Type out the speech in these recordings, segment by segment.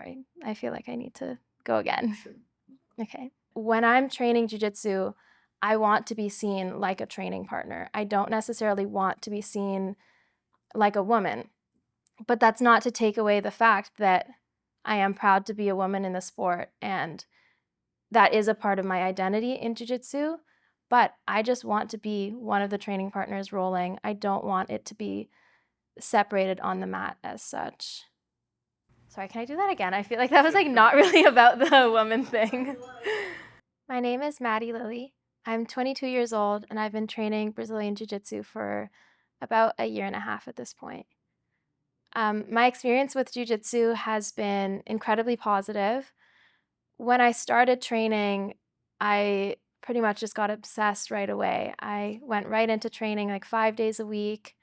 Sorry, I feel like I need to go again. Sure. Okay. When I'm training jujitsu, I want to be seen like a training partner. I don't necessarily want to be seen like a woman, but that's not to take away the fact that I am proud to be a woman in the sport, and that is a part of my identity in jujitsu. But I just want to be one of the training partners rolling. I don't want it to be separated on the mat as such. Sorry, can I do that again? I feel like that was Sure, like sure. not really about the woman thing. My name is Maddie Lilly. I'm 22 years old and I've been training Brazilian Jiu Jitsu for about a year and a half at this point. My experience with Jiu Jitsu has been incredibly positive. When I started training, I pretty much just got obsessed right away. I went right into training like 5 days a week,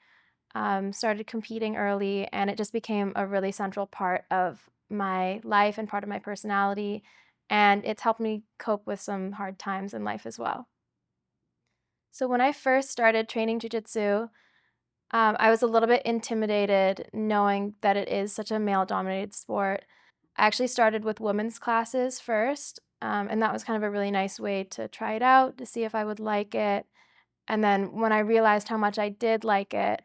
started competing early, and it just became a really central part of my life and part of my personality. And it's helped me cope with some hard times in life as well. So when I first started training jujitsu, I was a little bit intimidated knowing that it is such a male dominated sport. I actually started with women's classes first, and that was kind of a really nice way to try it out to see if I would like it. And then when I realized how much I did like it,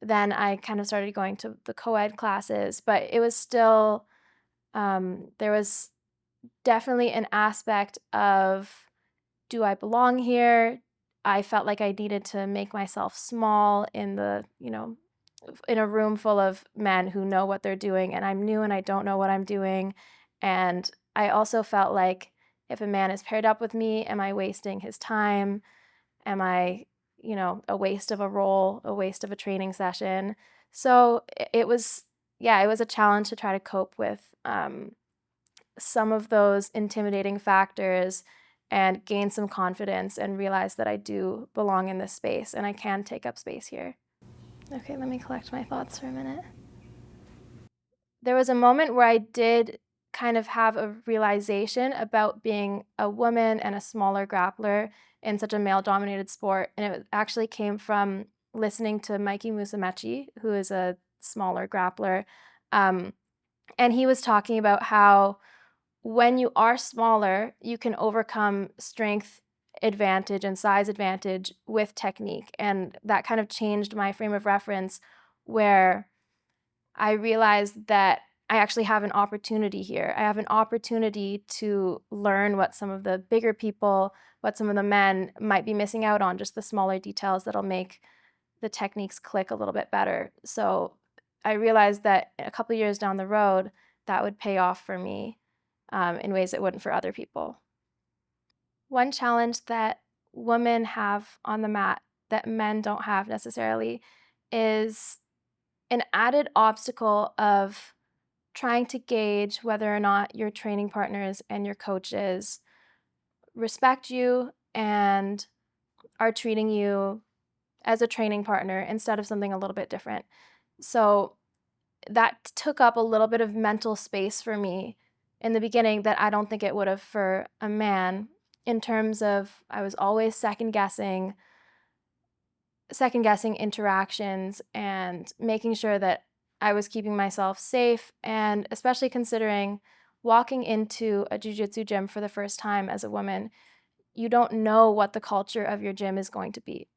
then I kind of started going to the co-ed classes, but it was still, there was definitely an aspect of, do I belong here? I felt like I needed to make myself small in in a room full of men who know what they're doing, and I'm new and I don't know what I'm doing. And I also felt like if a man is paired up with me, am I wasting his time? Am I, a waste of a role, a waste of a training session? So it was, yeah, it was a challenge to try to cope with some of those intimidating factors and gain some confidence and realize that I do belong in this space and I can take up space here. Okay, let me collect my thoughts for a minute. There was a moment where I did kind of have a realization about being a woman and a smaller grappler in such a male dominated sport. And it actually came from listening to Mikey Musumeci, who is a smaller grappler. Um, and he was talking about how when you are smaller, you can overcome strength advantage and size advantage with technique. And that kind of changed my frame of reference where I realized that I actually have an opportunity here. I have an opportunity to learn what some of the bigger people, what some of the men might be missing out on, just the smaller details that'll make the techniques click a little bit better. So I realized that a couple years down the road, that would pay off for me in ways it wouldn't for other people. One challenge that women have on the mat that men don't have necessarily is an added obstacle of trying to gauge whether or not your training partners and your coaches respect you and are treating you as a training partner instead of something a little bit different. So that took up a little bit of mental space for me in the beginning that I don't think it would have for a man, in terms of I was always second guessing interactions and making sure that I was keeping myself safe, and especially considering walking into a jiu-jitsu gym for the first time as a woman, you don't know what the culture of your gym is going to be.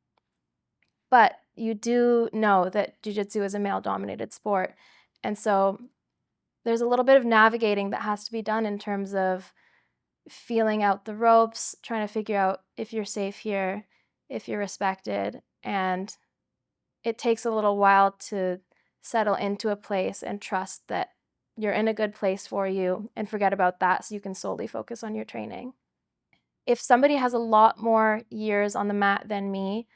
But you do know that jiu-jitsu is a male-dominated sport. And so there's a little bit of navigating that has to be done in terms of feeling out the ropes, trying to figure out if you're safe here, if you're respected, and it takes a little while to settle into a place and trust that you're in a good place for you and forget about that so you can solely focus on your training. If somebody has a lot more years on the mat than me,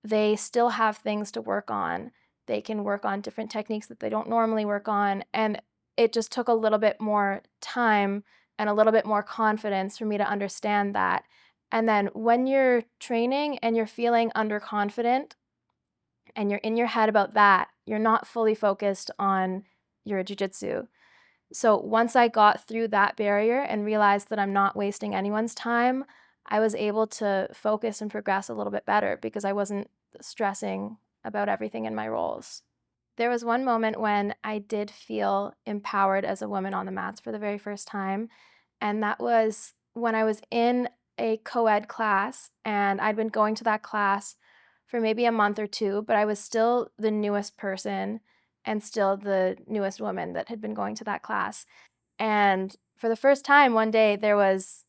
they still have things to work on. They can work on different techniques that they don't normally work on. And it just took a little bit more time and a little bit more confidence for me to understand that. And then when you're training and you're feeling underconfident, and you're in your head about that, you're not fully focused on your jujitsu. So once I got through that barrier and realized that I'm not wasting anyone's time, I was able to focus and progress a little bit better because I wasn't stressing about everything in my roles. There was one moment when I did feel empowered as a woman on the mats for the very first time, and that was when I was in a co-ed class, and I'd been going to that class for maybe a month or 2, but I was still the newest person and still the newest woman that had been going to that class. And for the first time, one day, there was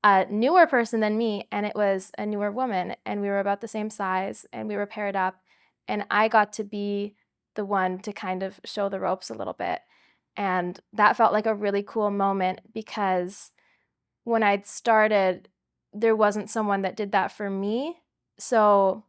a newer person than me, and it was a newer woman, and we were about the same size, and we were paired up, and I got to be the one to kind of show the ropes a little bit. And that felt like a really cool moment because when I'd started, there wasn't someone that did that for me. So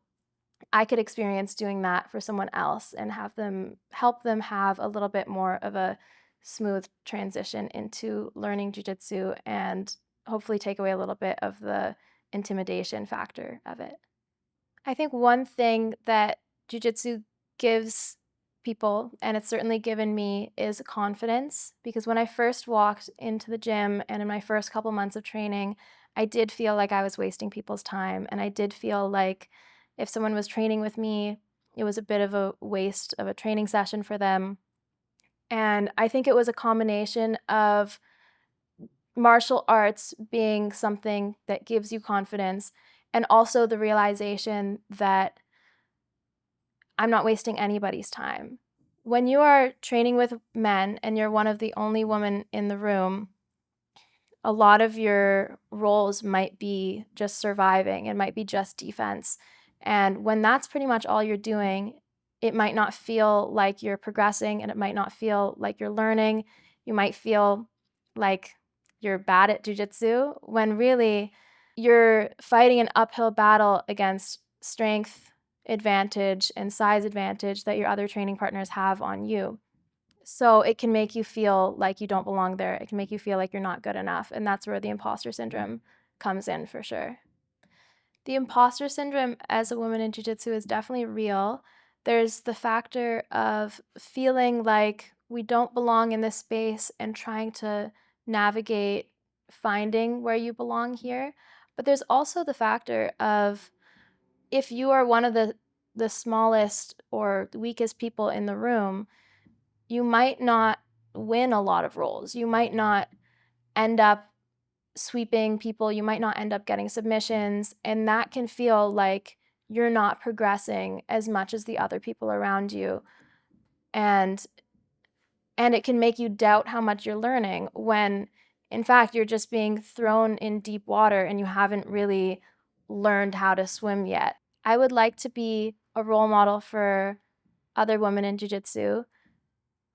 I could experience doing that for someone else and have them help them have a little bit more of a smooth transition into learning jujitsu and hopefully take away a little bit of the intimidation factor of it. I think one thing that jujitsu gives people, and it's certainly given me, is confidence. Because when I first walked into the gym and in my first couple months of training, I did feel like I was wasting people's time. And I did feel like if someone was training with me, it was a bit of a waste of a training session for them. And I think it was a combination of martial arts being something that gives you confidence and also the realization that I'm not wasting anybody's time. When you are training with men and you're one of the only women in the room, a lot of your roles might be just surviving, it might be just defense. And when that's pretty much all you're doing, it might not feel like you're progressing and it might not feel like you're learning. You might feel like you're bad at jujitsu when really you're fighting an uphill battle against strength advantage and size advantage that your other training partners have on you. So it can make you feel like you don't belong there. It can make you feel like you're not good enough. And that's where the imposter syndrome comes in for sure. The imposter syndrome as a woman in jiu-jitsu is definitely real. There's the factor of feeling like we don't belong in this space and trying to navigate finding where you belong here. But there's also the factor of if you are one of the smallest or weakest people in the room, you might not win a lot of roles. You might not end up sweeping people. You might not end up getting submissions. And that can feel like you're not progressing as much as the other people around you. And it can make you doubt how much you're learning when in fact you're just being thrown in deep water and you haven't really learned how to swim yet. I would like to be a role model for other women in jiu-jitsu.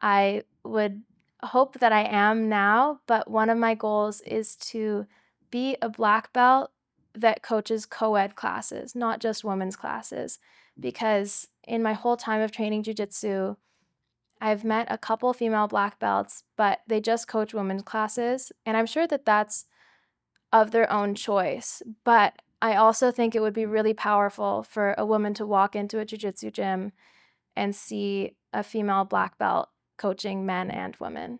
I would hope that I am now, but one of my goals is to be a black belt that coaches co-ed classes, not just women's classes. Because in my whole time of training jiu-jitsu, I've met a couple female black belts, but they just coach women's classes. And I'm sure that that's of their own choice. But I also think it would be really powerful for a woman to walk into a jiu-jitsu gym and see a female black belt coaching men and women.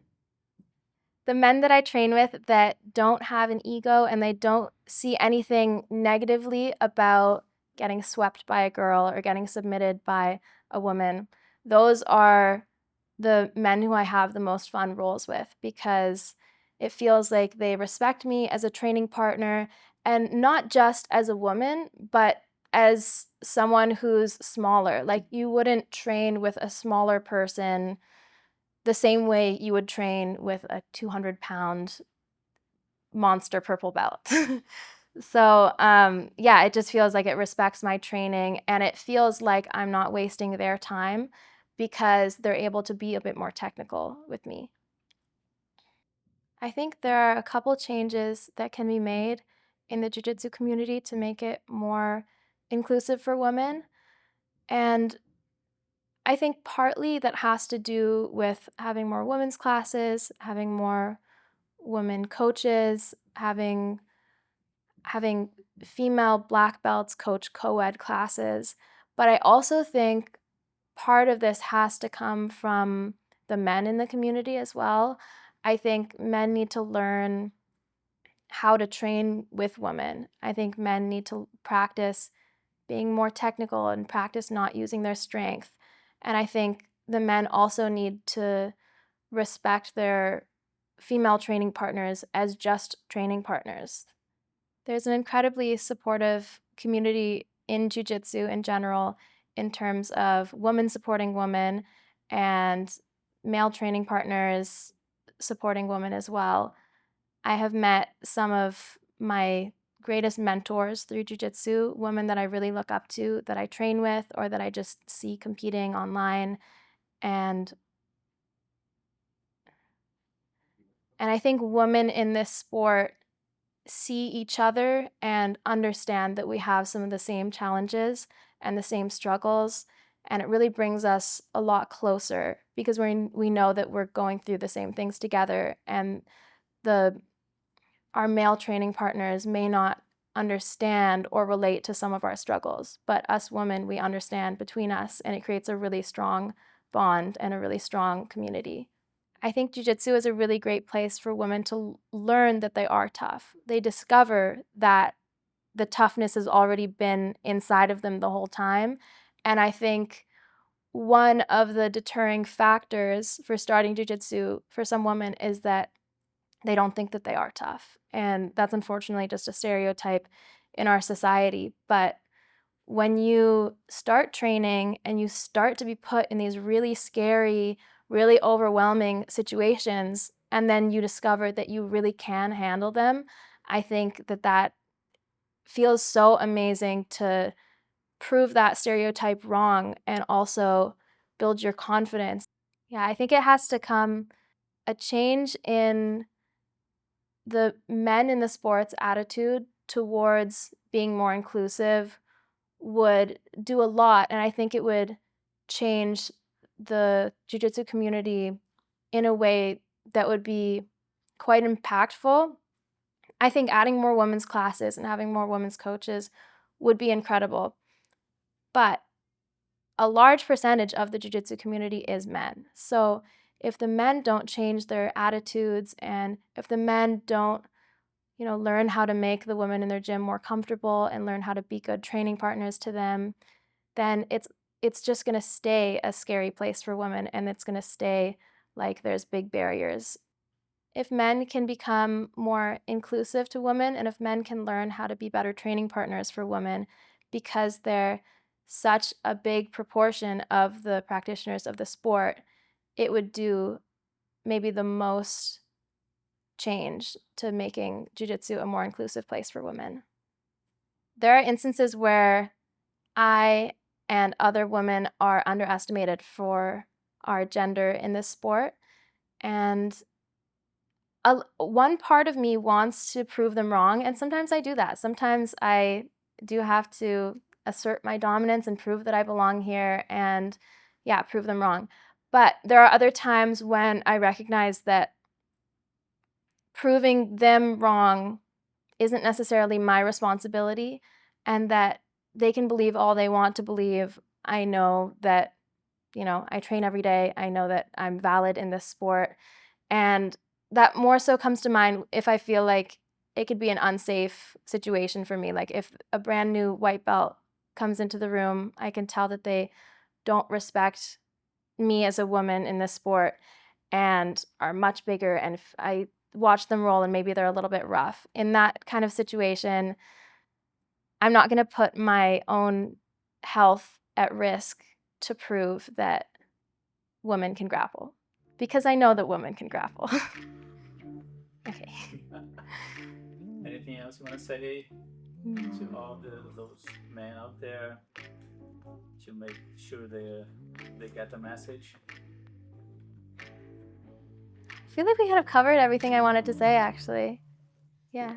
The men that I train with that don't have an ego and they don't see anything negatively about getting swept by a girl or getting submitted by a woman, those are the men who I have the most fun roles with because it feels like they respect me as a training partner and not just as a woman, but as someone who's smaller. Like you wouldn't train with a smaller person the same way you would train with a 200-pound monster purple belt. So yeah, it just feels like it respects my training and it feels like I'm not wasting their time because they're able to be a bit more technical with me. I think there are a couple changes that can be made in the jiu-jitsu community to make it more inclusive for women. And I think partly that has to do with having more women's classes, having more women coaches, having female black belts coach co-ed classes. But I also think part of this has to come from the men in the community as well. I think men need to learn how to train with women. I think men need to practice being more technical and practice not using their strength. And I think the men also need to respect their female training partners as just training partners. There's an incredibly supportive community in jiu-jitsu in general in terms of women supporting women and male training partners supporting women as well. I have met some of my greatest mentors through jiu-jitsu, women that I really look up to, that I train with, or that I just see competing online. And I think women in this sport see each other and understand that we have some of the same challenges and the same struggles, and it really brings us a lot closer because we know that we're going through the same things together, and our male training partners may not understand or relate to some of our struggles, but us women, we understand between us, and it creates a really strong bond and a really strong community. I think jiu-jitsu is a really great place for women to learn that they are tough. They discover that the toughness has already been inside of them the whole time. And I think one of the deterring factors for starting jiu-jitsu for some women is that they don't think that they are tough. And that's unfortunately just a stereotype in our society. But when you start training and you start to be put in these really scary, really overwhelming situations, and then you discover that you really can handle them, I think that feels so amazing to prove that stereotype wrong and also build your confidence. Yeah, I think it has to come a change in the men in the sports attitude towards being more inclusive would do a lot, and I think it would change the jiu-jitsu community in a way that would be quite impactful. I think adding more women's classes and having more women's coaches would be incredible, but a large percentage of the jiu-jitsu community is men. So if the men don't change their attitudes, and if the men don't learn how to make the women in their gym more comfortable and learn how to be good training partners to them, then it's just going to stay a scary place for women, and it's going to stay like there's big barriers. If men can become more inclusive to women, and if men can learn how to be better training partners for women, because they're such a big proportion of the practitioners of the sport, it would do maybe the most change to making jiu-jitsu a more inclusive place for women. There are instances where I and other women are underestimated for our gender in this sport, and one part of me wants to prove them wrong, and sometimes I do that. Sometimes I do have to assert my dominance and prove that I belong here and, yeah, prove them wrong. But there are other times when I recognize that proving them wrong isn't necessarily my responsibility, and that they can believe all they want to believe. I know that, I train every day. I know that I'm valid in this sport. And that more so comes to mind if I feel like it could be an unsafe situation for me. Like if a brand new white belt comes into the room, I can tell that they don't respect me as a woman in this sport and are much bigger. And if I watch them roll and maybe they're a little bit rough, in that kind of situation, I'm not going to put my own health at risk to prove that women can grapple, because I know that women can grapple. Okay. Anything else you want to say to all those men out there to make sure they get the message? I feel like we kind of covered everything I wanted to say, actually. Yeah.